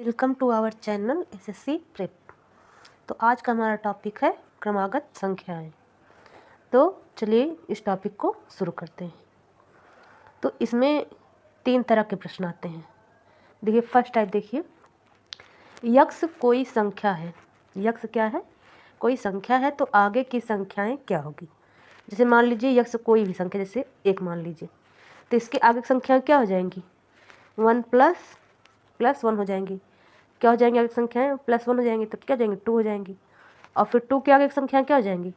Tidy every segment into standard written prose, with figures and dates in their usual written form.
Welcome to our channel SSC prep. तो आज का हमारा टॉपिक है क्रमागत संख्याएं। तो चलिए इस टॉपिक को शुरू करते हैं। तो इसमें 3 तरह के प्रश्न आते हैं। देखिए फर्स्ट टाइप देखिए, यक्ष कोई संख्या है। यक्ष क्या है? कोई संख्या है तो आगे की संख्याएं क्या होगी। जैसे मान लीजिए यक्ष कोई भी संख्या, जैसे 1 मान लीजिए, तो इसके आगे की संख्याएं क्या हो जाएंगी? 1 प्लस 1 हो जाएंगी। क्या हो जाएंगी आगे संख्याएं? +1 हो जाएंगी, तो क्या हो जाएंगी? 2 हो जाएंगी। और फिर 2 के आगे की संख्याएं क्या हो जाएंगी?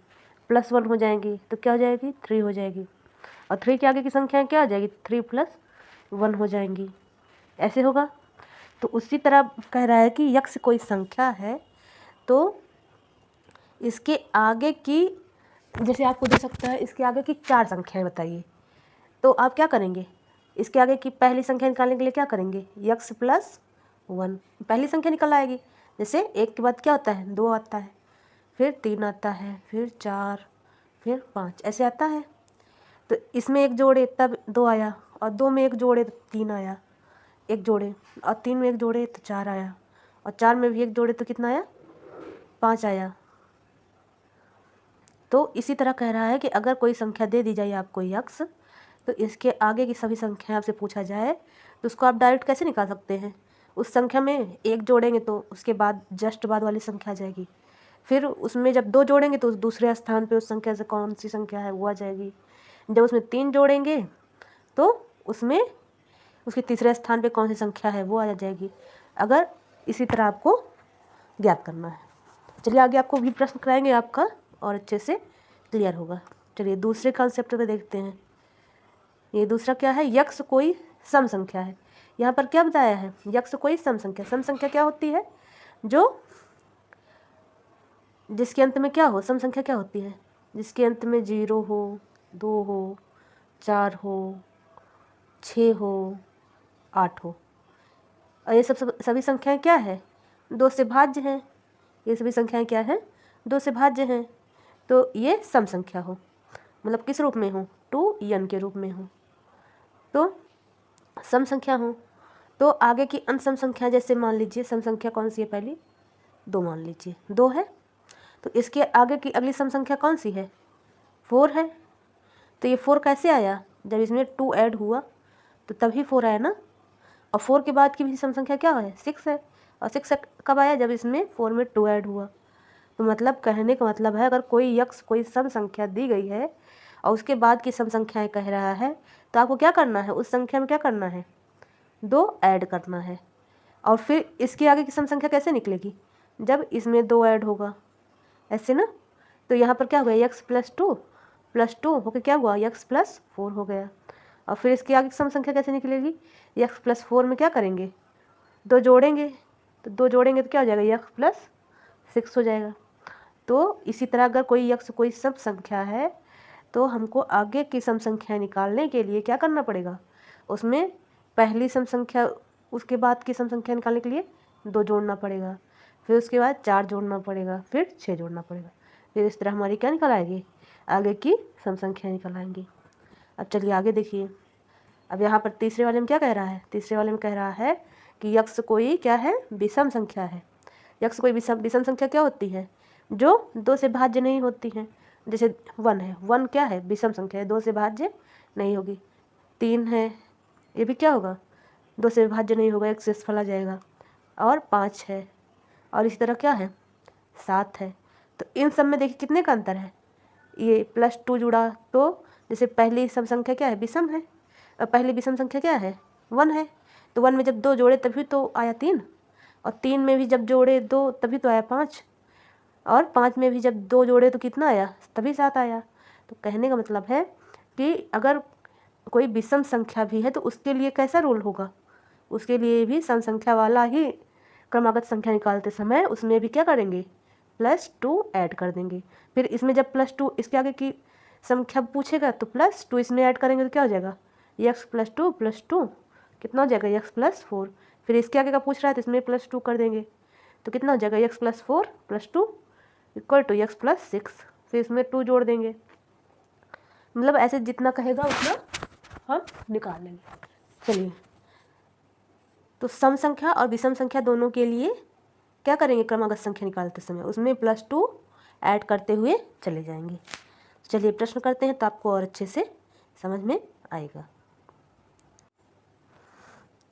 +1 हो जाएंगी, तो क्या हो जाएगी? 3 हो जाएगी। और 3 के आगे की संख्याएं क्या हो जाएगी? 3 + 1 हो जाएंगी। ऐसे होगा। तो उसी तरह कह रहा है कि यक्ष कोई संख्या है तो इसके आगे की, जैसे आपको दे सकता है इसके आगे की 4 संख्याएं बताइए, तो आप क्या करेंगे? इसके आगे की पहली संख्या निकालने के लिए क्या करेंगे? यक्ष +1, पहली संख्या निकल आएगी। जैसे 1 के बाद क्या होता है? 2 आता है, फिर 3 आता है, फिर 4, फिर 5, ऐसे आता है। तो इसमें 1 जोड़े तब 2 आया, और 2 में 1 जोड़े तो 3 आया, 1 जोड़े, और 3 में 1 जोड़े तो 4 आया, और 4 में भी 1 जोड़े तो कितना आया? 5 आया। तो इसी तरह कह रहा है कि अगर कोई संख्या दे दी जाए आपको यक्ष, तो इसके आगे की सभी संख्याएं आपसे पूछा जाए तो उसको आप डायरेक्ट कैसे निकाल सकते हैं? उस संख्या में 1 जोड़ेंगे तो उसके बाद जस्ट बाद वाली संख्या आ जाएगी। फिर उसमें जब 2 जोड़ेंगे तो उस दूसरे स्थान पे उस संख्या से कौन सी संख्या है वो आ जाएगी। जब उसमें 3 जोड़ेंगे तो उसमें उसके तीसरे स्थान पे कौन सी संख्या है वो आ जाएगी। अगर इसी तरह आपको ज्ञात करना है। चलिए आगे आपको भी प्रश्न कराएंगे आपका, और अच्छे से क्लियर होगा। चलिए दूसरे कॉन्सेप्ट पे देखते हैं। ये दूसरा क्या है? यक्ष कोई सम संख्या है। यहाँ पर क्या बताया है? यक्ष कोई सम संख्या। सम संख्या क्या होती है? जो जिसके अंत में क्या हो? सम संख्या क्या होती है? जिसके अंत में 0 हो, 2 हो, 4 हो, 6 हो, 8 हो। और ये सभी संख्याएं क्या है? 2 से भाज्य हैं। ये सभी संख्याएं क्या हैं? 2 से भाज्य हैं। तो ये सम संख्या हो, मतलब किस रूप में हो? 2n के रूप में हो, तो सम संख्या हो। तो आगे की अन्य सम संख्या, जैसे मान लीजिए सम संख्या कौन सी है? पहली 2 मान लीजिए, 2 है, तो इसके आगे की अगली सम संख्या कौन सी है? 4 है। तो ये 4 कैसे आया? जब इसमें 2 ऐड हुआ तो तभी 4 आया ना। और 4 के बाद की भी सम संख्या क्या है? 6 है। और 6 कब आया? जब इसमें 4 में 2 ऐड हुआ। तो मतलब कहने का मतलब है, अगर कोई यक्ष कोई सम संख्या दी गई है और उसके बाद की सम संख्याएं कह रहा है, तो आपको क्या करना है? उस संख्या में क्या करना है? 2 ऐड करना है। और फिर इसके आगे की सम संख्या कैसे निकलेगी? जब इसमें 2 ऐड होगा, ऐसे ना। तो यहाँ पर क्या हो गया? यक्ष +2 होकर क्या हुआ? यक्ष +4 हो गया। और फिर इसके आगे की सम संख्या कैसे निकलेगी? यक्ष +4 में क्या करेंगे? 2 जोड़ेंगे, तो 2 जोड़ेंगे तो क्या हो जाएगा? यक्ष +6 हो जाएगा। तो इसी तरह अगर कोई यक्ष कोई सम संख्या है तो हमको आगे की सम संख्या निकालने के लिए क्या करना पड़ेगा? उसमें पहली सम संख्या, उसके बाद की सम संख्या निकालने के लिए 2 जोड़ना पड़ेगा, फिर उसके बाद 4 जोड़ना पड़ेगा, फिर 6 जोड़ना पड़ेगा। फिर इस तरह हमारी क्या निकल आएगी? आगे की सम संख्या निकल आएंगी। अब चलिए आगे देखिए। अब यहाँ पर तीसरे वाले में क्या कह रहा है? तीसरे वाले में कह रहा है कि यक्ष कोई क्या है? विषम संख्या है। यक्ष कोई विषम संख्या क्या होती है? जो 2 से भाज्य नहीं होती हैं। जैसे 1 है, 1 क्या है? विषम संख्या है, 2 से भाज्य नहीं होगी। 3 है, ये भी क्या होगा? 2 से भाज्य नहीं होगा, 1 से फल आ जाएगा। और 5 है, और इसी तरह क्या है? 7 है। तो इन सब में देखिए कितने का अंतर है। ये +2 जुड़ा, तो जैसे पहली सम संख्या क्या है? विषम है। और पहली विषम संख्या क्या है? 1 है। तो 1 में जब 2 जोड़े तभी तो आया 3, और 3 में भी जब जोड़े 2 तभी तो आया 5, और 5 में भी जब 2 जोड़े तो कितना आया? तभी 7 आया। तो कहने का मतलब है कि अगर कोई विषम संख्या भी है तो उसके लिए कैसा रूल होगा? उसके लिए भी सम संख्या वाला ही क्रमागत संख्या निकालते समय उसमें भी क्या करेंगे? +2 ऐड कर देंगे। फिर इसमें जब +2 इसके आगे की संख्या पूछेगा तो +2 इसमें ऐड करेंगे तो क्या हो जाएगा? यक्ष +2 कितना हो जाएगा? यक्ष +4। फिर इसके आगे का पूछ रहा है तो इसमें +2 कर देंगे तो कितना हो जाएगा? यक्ष +4 +2 = यक्ष +6। फिर इसमें 2 जोड़ देंगे। मतलब ऐसे जितना कहेगा उतना हम निकाल लेंगे। चलिए, तो सम संख्या और विषम संख्या दोनों के लिए क्या करेंगे, क्रमागत संख्या निकालते समय उसमें +2 ऐड करते हुए चले जाएंगे। चलिए प्रश्न करते हैं तो आपको और अच्छे से समझ में आएगा।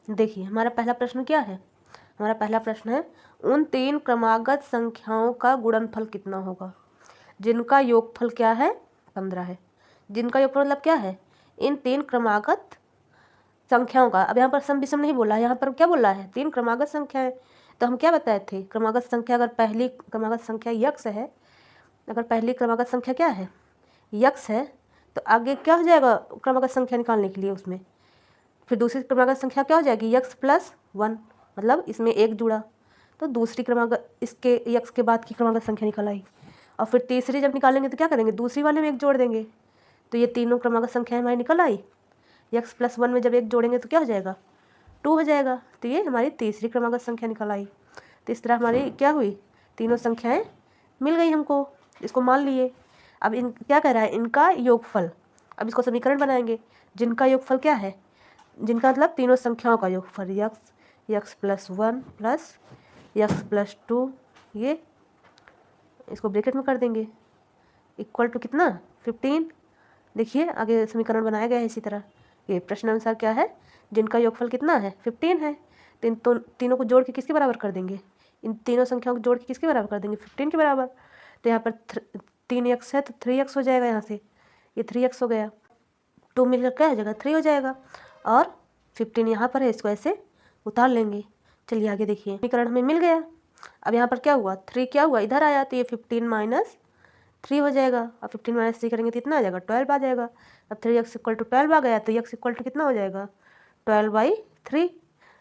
देखिए हमारा पहला प्रश्न क्या है, हमारा पहला प्रश्न है उन 3 क्रमागत संख्याओं का गुणनफल कितना होगा जिनका योगफल क्या है, 15 है। जिनका योगफल मतलब क्या है, इन 3 क्रमागत संख्याओं का। अब यहाँ पर सम विषम नहीं बोला है, यहाँ पर क्या बोला है, 3 क्रमागत संख्या है। तो हम क्या बताए थे, क्रमागत संख्या अगर पहली क्रमागत संख्या यक्स है, अगर पहली क्रमागत संख्या क्या है, यक्स है, तो आगे क्या हो जाएगा क्रमागत संख्या निकालने के लिए उसमें फिर दूसरी क्रमागत संख्या क्या हो जाएगी, यक्स प्लस 1, मतलब इसमें 1 जुड़ा तो दूसरी क्रमागत इसके यक्स के बाद की क्रमागत संख्या निकल आई। और फिर तीसरी जब निकालेंगे तो क्या करेंगे, दूसरी वाले में 1 जोड़ देंगे। तो ये तीनों क्रमागत संख्या हमारी निकल आई। यक्स प्लस 1 में जब 1 जोड़ेंगे तो क्या हो जाएगा, 2 हो जाएगा। तो ये हमारी तीसरी क्रमागत संख्या निकल आई। तो इस तरह हमारी क्या हुई, तीनों संख्याएं मिल गई हमको, इसको मान लिए। अब इन क्या कह रहा है, इनका योगफल। अब इसको समीकरण बनाएंगे, जिनका योगफल क्या है, जिनका मतलब तीनों संख्याओं का योगफल, x plus 1 plus x plus 2, ये इसको ब्रैकेट में कर देंगे, इक्वल टू कितना, 15। देखिए आगे समीकरण बनाया गया है इसी तरह। ये प्रश्नानुसार क्या है, जिनका योगफल कितना है, 15 है। तो तीनों को जोड़ के किसके बराबर कर देंगे, इन तीनों संख्याओं को जोड़ के किसके बराबर कर देंगे, 15 के बराबर। तो यहाँ पर 3x है तो 3x हो जाएगा, यहाँ से ये 3x हो गया, 2 मिलकर क्या हो जाएगा, 3 हो जाएगा। और 15 यहाँ पर है, इसको ऐसे उतार लेंगे। चलिए आगे देखिए, समीकरण हमें मिल गया। अब यहाँ पर क्या हुआ, 3 क्या हुआ, इधर आया तो ये 15 माइनस 3 हो जाएगा। अब 15 माइनस 3 करेंगे तो कितना आ जाएगा, 12 आ जाएगा। अब 3x इक्वल टू 12 आ गया तो x इक्वल टू कितना हो जाएगा, 12/3।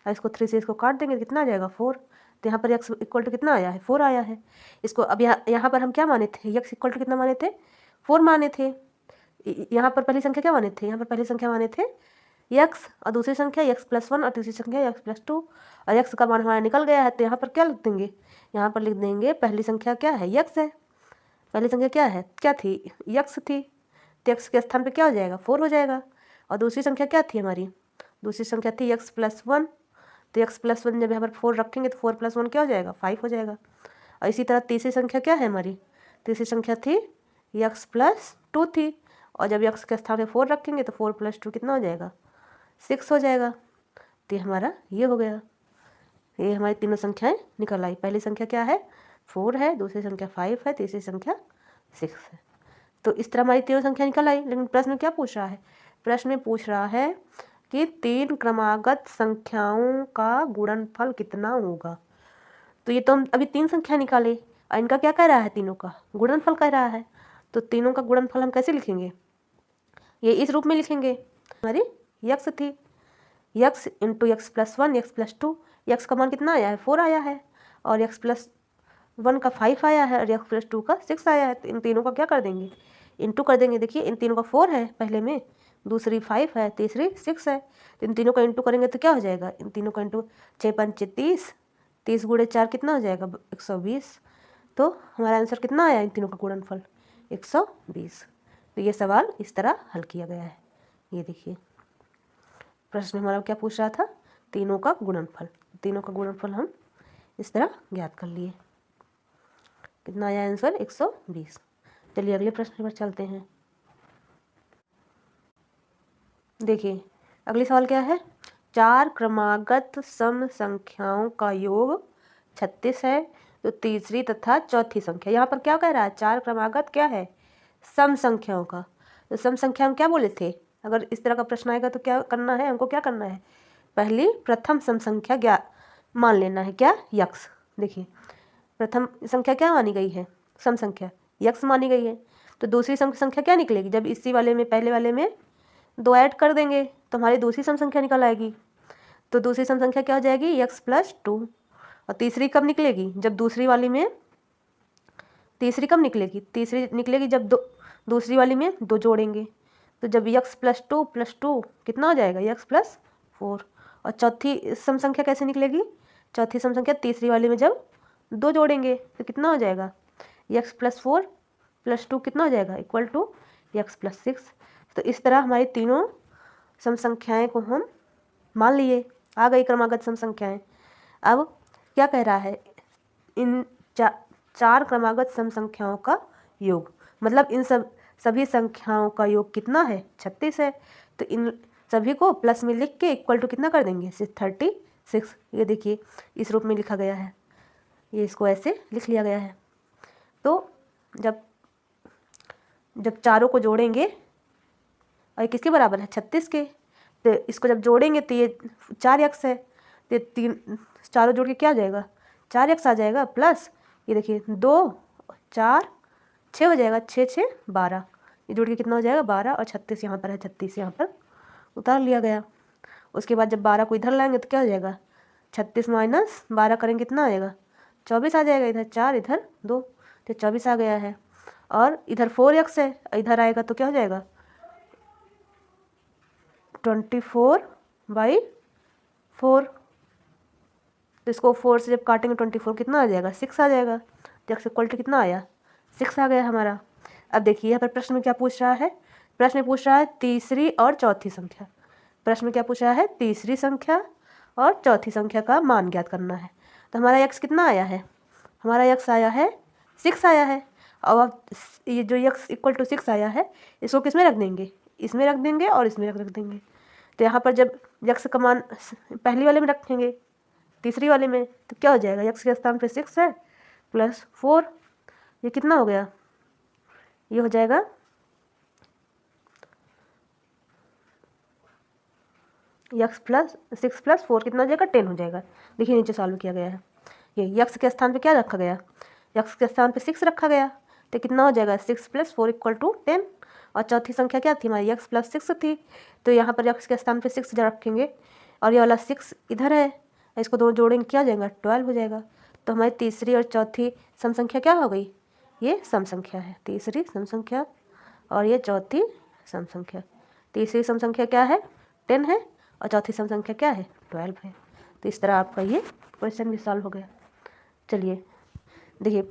अब इसको 3 से इसको काट देंगे तो कितना आ जाएगा, 4। तो यहाँ पर x इक्वल टू कितना आया है, 4 आया है। इसको अब यहाँ पर हम क्या माने थे, x इक्वल टू कितना माने थे, 4 माने थे। यहाँ पर पहली संख्या क्या माने थे, यहाँ पर पहली संख्या माने थे x, और दूसरी संख्या x प्लस 1, और तीसरी संख्या x प्लस 2, और x का मान हमारा निकल गया है। तो यहाँ पर क्या लिख देंगे, यहाँ पर लिख देंगे पहली संख्या क्या है, x है। पहली संख्या क्या है, क्या थी, x थी, तो x के स्थान पे क्या हो जाएगा, 4 हो जाएगा। और दूसरी संख्या क्या थी हमारी, दूसरी संख्या थी x प्लस 1, तो x प्लस 1 जब यहाँ पर 4 रखेंगे तो 4 प्लस 1 क्या हो जाएगा, 5 हो जाएगा। और इसी तरह तीसरी संख्या क्या है हमारी, तीसरी संख्या थी x प्लस 2 थी, और जब x के स्थान पे 4 रखेंगे तो 4 प्लस 2 कितना हो जाएगा, 6 हो जाएगा। तो हमारा ये हो गया, ये हमारी तीनों संख्याएं निकल आई। पहली संख्या क्या है, 4 है, दूसरी संख्या 5 है, तीसरी संख्या 6 है। तो इस तरह हमारी तीनों संख्या निकल आई। लेकिन प्रश्न क्या पूछ रहा है, प्रश्न में पूछ रहा है कि 3 क्रमागत संख्याओं का गुणनफल कितना होगा। तो ये तो हम अभी 3 संख्या निकाले और इनका क्या कह रहा है, तीनों का गुणनफल कह रहा है। तो तीनों का गुणनफल हम कैसे लिखेंगे, ये इस रूप में लिखेंगे। हमारी यक्स थी, x into x plus 1 x plus 2, x का मान कितना आया है, 4 आया है, और यक्स प्लस 1 का 5 आया है, और यक्स प्लस 2 का 6 आया है। तो इन तीनों का क्या कर देंगे, इंटू कर देंगे। देखिए इन तीनों का 4 है पहले में, दूसरी 5 है, तीसरी 6 है। तो इन तीनों का इंटू करेंगे तो क्या हो जाएगा, इन तीनों का इंटू 6 पंचे 30, 30 गुणे 4 कितना हो जाएगा, 120। तो हमारा आंसर कितना आया, इन तीनों का गुणनफल 120। तो ये सवाल इस तरह हल किया गया है। ये देखिए प्रश्न हमारा क्या पूछ रहा था, तीनों का गुणनफल। तीनों का गुणनफल हम इस तरह ज्ञात कर लिए। कितना आया आंसर, 120। चलिए अगले प्रश्न पर चलते हैं। देखिए अगले सवाल क्या है, 4 क्रमागत सम संख्याओं का योग 36 है। तो तीसरी तथा चौथी संख्या, यहाँ पर क्या कह रहा है, 4 क्रमागत क्या है, सम संख्याओं का। तो सम संख्या हम क्या बोले थे, अगर इस तरह का प्रश्न आएगा तो क्या करना है, हमको क्या करना है, पहली प्रथम सम संख्या मान लेना है, क्या, यक्स। देखिए प्रथम संख्या क्या मानी गई है, सम संख्या यक्स मानी गई है। तो दूसरी सम संख्या क्या निकलेगी, जब इसी वाले में पहले वाले में 2 ऐड कर देंगे तो हमारी दूसरी सम संख्या निकल आएगी। तो दूसरी सम संख्या क्या हो जाएगी, यक्स प्लस 2। और तीसरी कब निकलेगी, जब दूसरी वाली में, तीसरी कब निकलेगी, तीसरी निकलेगी जब दूसरी वाली में 2 जोड़ेंगे। तो जब यक्स प्लस 2 कितना हो जाएगा, यक्स प्लस 4। और चौथी सम संख्या कैसे निकलेगी, चौथी सम संख्या तीसरी वाली में जब 2 जोड़ेंगे तो कितना हो जाएगा, यक्स प्लस 4 प्लस 2 कितना हो जाएगा, इक्वल टू यक्स प्लस 6। तो इस तरह हमारी तीनों सम संख्याएँ को हम मान लिए। आ गई क्रमागत सम संख्याएं। अब क्या कह रहा है, इन चार क्रमागत सम संख्याओं का योग, मतलब इन सभी संख्याओं का योग कितना है, 36 है। तो इन सभी को प्लस में लिख के इक्वल टू कितना कर देंगे, 36। ये देखिए इस रूप में लिखा गया है, ये इसको ऐसे लिख लिया गया है। तो जब चारों को जोड़ेंगे, और किसके बराबर है, 36 के, तो इसको जब जोड़ेंगे तो ये 4x है, तो तीन चारों जोड़ के क्या आ जाएगा, 4x आ जाएगा, प्लस ये देखिए 2 4 6 हो जाएगा, 6 6 12, ये जोड़ के कितना हो जाएगा 12, और 36 यहाँ पर है, 36 यहाँ पर उतार लिया गया। उसके बाद जब 12 को इधर लाएंगे तो क्या हो जाएगा, 36 माइनस 12 करेंगे कितना आएगा, 24 आ जाएगा, इधर 4 इधर 2, तो 24 आ गया है। और इधर 4x है, इधर आएगा तो क्या हो जाएगा, 24/4। तो इसको 4 से जब काटेंगे 24 कितना आ जाएगा, 6 आ जाएगा। तो x इक्वल टू कितना आया, 6 आ गया हमारा। अब देखिए यहाँ पर प्रश्न में क्या पूछ रहा है, प्रश्न में पूछ रहा है तीसरी और चौथी संख्या। प्रश्न में क्या पूछ रहा है, तीसरी संख्या और चौथी संख्या का मान ज्ञात करना है। तो हमारा x कितना आया है, हमारा x आया है 6 आया है। अब ये जो x इक्वल टू 6 आया है, इसको किस में रख देंगे, इसमें रख देंगे और इसमें रख देंगे। तो यहाँ पर जब x का मान पहली वाले में रखेंगे, तीसरी वाले में, तो क्या हो जाएगा, x के स्थान पे 6 है प्लस 4, ये कितना हो गया, ये हो जाएगा x प्लस 6 प्लस 4 कितना हो जाएगा, 10 हो जाएगा। देखिए नीचे सॉल्व किया गया है, ये x के स्थान पे क्या रखा गया, x के स्थान पे 6 रखा गया, तो कितना हो जाएगा 6 + 4 = 10। और चौथी संख्या क्या थी हमारी, x + 6 थी, तो यहाँ पर x के स्थान पे 6 जब रखेंगे और ये वाला 6 इधर है, इसको दोनों जोड़ेंगे क्या हो जाएगा, 12 हो जाएगा। तो हमारी तीसरी और चौथी सम संख्या क्या हो गई, ये सम संख्या है, तीसरी सम संख्या और ये चौथी सम संख्या। तीसरी सम संख्या क्या है, 10 है, और चौथी सम संख्या क्या है, 12 है। तो इस तरह आपका ये क्वेश्चन भी सॉल्व हो गया। चलिए देखिए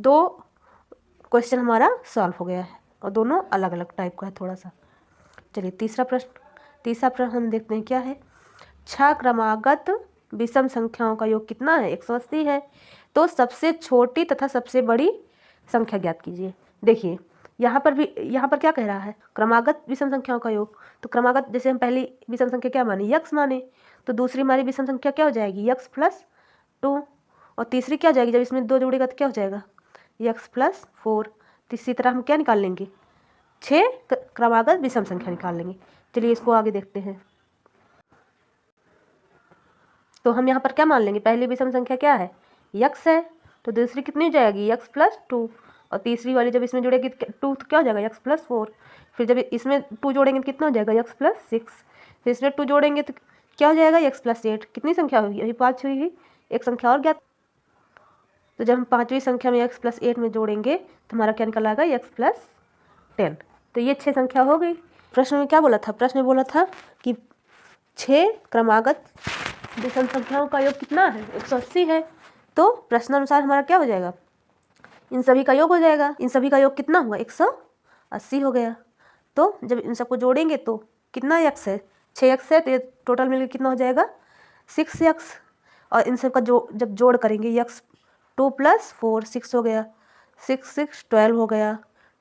2 क्वेश्चन हमारा सॉल्व हो गया है और दोनों अलग अलग टाइप का है थोड़ा सा। चलिए तीसरा प्रश्न हम देखते हैं क्या है, 6 क्रमागत विषम संख्याओं का योग कितना है, 180 है। तो सबसे छोटी तथा सबसे बड़ी संख्या ज्ञात कीजिए। देखिए यहाँ पर क्या कह रहा है, क्रमागत विषम संख्याओं का योग। तो क्रमागत जैसे हम पहली विषम संख्या क्या माने, x माने, तो दूसरी हमारी विषम संख्या क्या हो जाएगी, x + 2, और तीसरी क्या हो जाएगी, जब इसमें 2 जोड़ेगा तो क्या हो जाएगा, x + 4। तो इसी तरह हम क्या निकाल लेंगे, 6 क्रमागत विषम संख्या निकाल लेंगे। चलिए इसको आगे देखते हैं। तो हम यहाँ पर क्या मान लेंगे, पहली विषम संख्या क्या है, x है, तो दूसरी कितनी हो जाएगी, x + 2, और तीसरी वाली जब इसमें जुड़ेगी 2 तो क्या हो जाएगा, x + 4। फिर जब इसमें 2 जोड़ेंगे तो कितना हो जाएगा, x + 6। फिर इसमें 2 जोड़ेंगे तो क्या हो जाएगा, x + 8। कितनी संख्या होगी, अभी 5 हुई ही, एक संख्या और ज्ञात। तो जब हम 5वीं संख्या में x + 8 में जोड़ेंगे तो हमारा क्या निकल आएगा, x + 10। तो ये 6 संख्या हो गई। प्रश्न में क्या बोला था, प्रश्न में बोला था कि 6 क्रमागत विषम संख्याओं का योग कितना है, 180 है। तो प्रश्नानुसार हमारा क्या हो जाएगा, इन सभी का योग हो जाएगा। इन सभी का योग कितना हुआ, 180 हो गया। तो जब इन सबको जोड़ेंगे तो कितना x है, 6x है, तो ये टोटल मिलकर कितना हो जाएगा, 6x। और इन सब का जब जोड़ करेंगे, x 2 + 4 6 हो गया, 6 6 12 हो गया,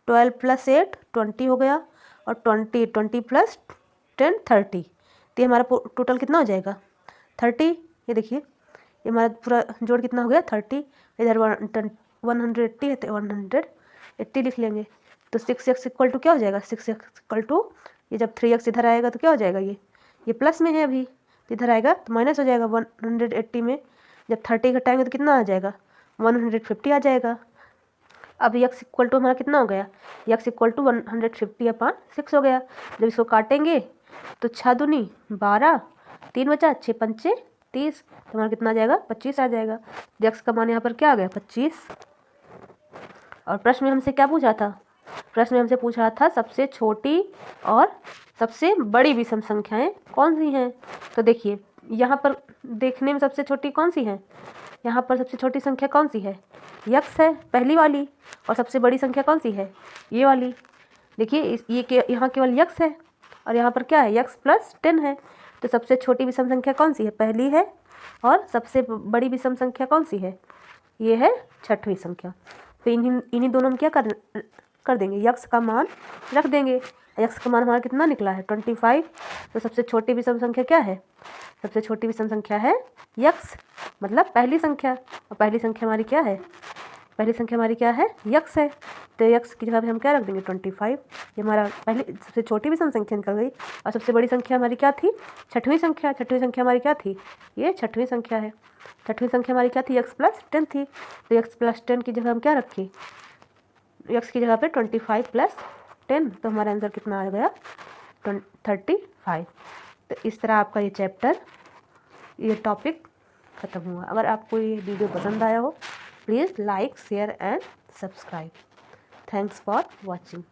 12 + 8 20 हो गया, और 20 + 10 30। तो ये हमारा टोटल कितना हो जाएगा, 30। ये देखिए ये हमारा पूरा जोड़ कितना हो गया, 30। इधर 180 है तो 180 लिख लेंगे। तो 6x = क्या हो जाएगा, 6x = ये जब 3x इधर आएगा तो क्या हो जाएगा, ये प्लस में है अभी, तो इधर आएगा तो माइनस हो जाएगा। 180 में जब 30 घटाएंगे तो कितना आ जाएगा, 150 आ जाएगा। अब x = हमारा कितना हो गया, x = 150/6 हो गया। जब इसको काटेंगे तो 6 दूनी 12, 3 बचा, 6 पंचे 30, तो हमारा कितना आ जाएगा, 25 आ जाएगा। x का मान यहाँ पर क्या आ गया, 25। और प्रश्न में हमसे क्या पूछा था, प्रश्न में हमसे पूछ रहा था सबसे छोटी और सबसे बड़ी विषम संख्याएं कौन सी हैं। तो देखिए यहाँ पर देखने में सबसे छोटी कौन सी है, यहाँ पर सबसे छोटी संख्या कौन सी है, x है पहली वाली, और सबसे बड़ी संख्या कौन सी है, ये वाली। देखिए ये यहाँ केवल x है और यहाँ पर क्या है, x + 10 है। तो सबसे छोटी विषम संख्या कौन सी है? पहली है। और सबसे बड़ी विषम संख्या कौन सी है? ये है छठवीं संख्या। तो इन्हीं दोनों में क्या कर देंगे, यक्स का मान रख देंगे। यक्स का मान हमारा कितना निकला है? 25। तो सबसे छोटी विषम संख्या क्या है? सबसे छोटी विषम संख्या है यक्स, मतलब पहली संख्या। और पहली संख्या हमारी क्या है? पहली संख्या हमारी क्या है? यक्स है। तो यक्स की जगह पे हम क्या रख देंगे? 25। ये हमारा पहली सबसे छोटी विषम संख्या निकल गई। और सबसे बड़ी संख्या हमारी क्या थी? छठवीं संख्या। छठवीं संख्या हमारी क्या थी? ये छठवीं संख्या है। छठवीं संख्या हमारी क्या थी? x+10 थी। तो x+10 की जगह हम क्या रखें? x की जगह पे 25 + 10। तो हमारा आंसर कितना आ गया? 35। तो इस तरह आपका ये चैप्टर, ये टॉपिक ख़त्म हुआ। अगर आपको ये वीडियो पसंद आया हो, please like, share and subscribe. Thanks for watching.